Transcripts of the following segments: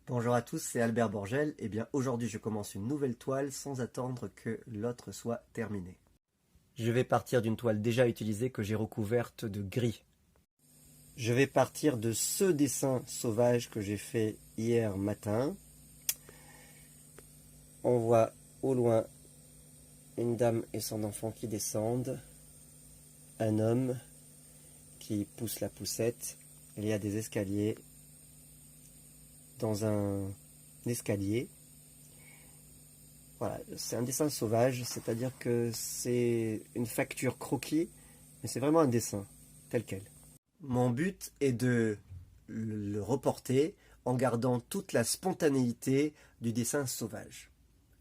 Bonjour à tous, c'est Albert Borgel. Et bien aujourd'hui je commence une nouvelle toile sans attendre que l'autre soit terminée. Je vais partir d'une toile déjà utilisée que j'ai recouverte de gris. Je vais partir de ce dessin sauvage que j'ai fait hier matin. On voit au loin une dame et son enfant qui descendent, un homme qui pousse la poussette, il y a des escaliers dans un escalier. Voilà, c'est un dessin sauvage, c'est-à-dire que c'est une facture croquis, mais c'est vraiment un dessin, tel quel. Mon but est de le reporter en gardant toute la spontanéité du dessin sauvage.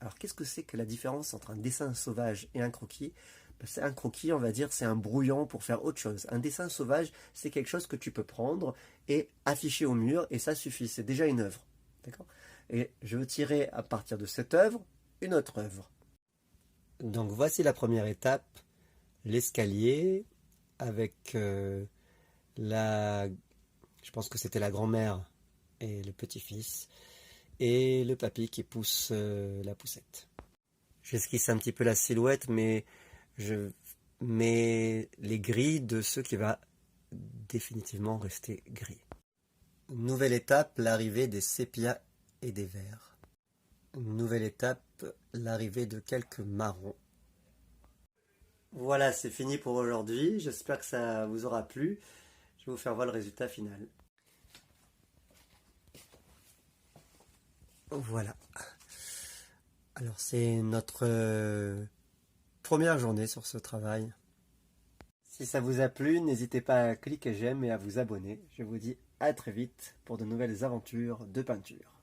Alors qu'est-ce que c'est que la différence entre un dessin sauvage et un croquis? C'est un croquis, on va dire, c'est un brouillon pour faire autre chose. Un dessin sauvage, c'est quelque chose que tu peux prendre et afficher au mur, et ça suffit, c'est déjà une œuvre. D'accord? Et je veux tirer à partir de cette œuvre une autre œuvre. Donc voici la première étape, l'escalier avec je pense que c'était la grand-mère et le petit-fils, et le papy qui pousse la poussette. J'esquisse un petit peu la silhouette, mais je mets les gris de ce qui va définitivement rester gris. Nouvelle étape, l'arrivée des sépias et des verts. Nouvelle étape, l'arrivée de quelques marrons. Voilà, c'est fini pour aujourd'hui. J'espère que ça vous aura plu. Je vais vous faire voir le résultat final. Voilà. Alors, c'est notre première journée sur ce travail. Si ça vous a plu, n'hésitez pas à cliquer j'aime et à vous abonner. Je vous dis à très vite pour de nouvelles aventures de peinture.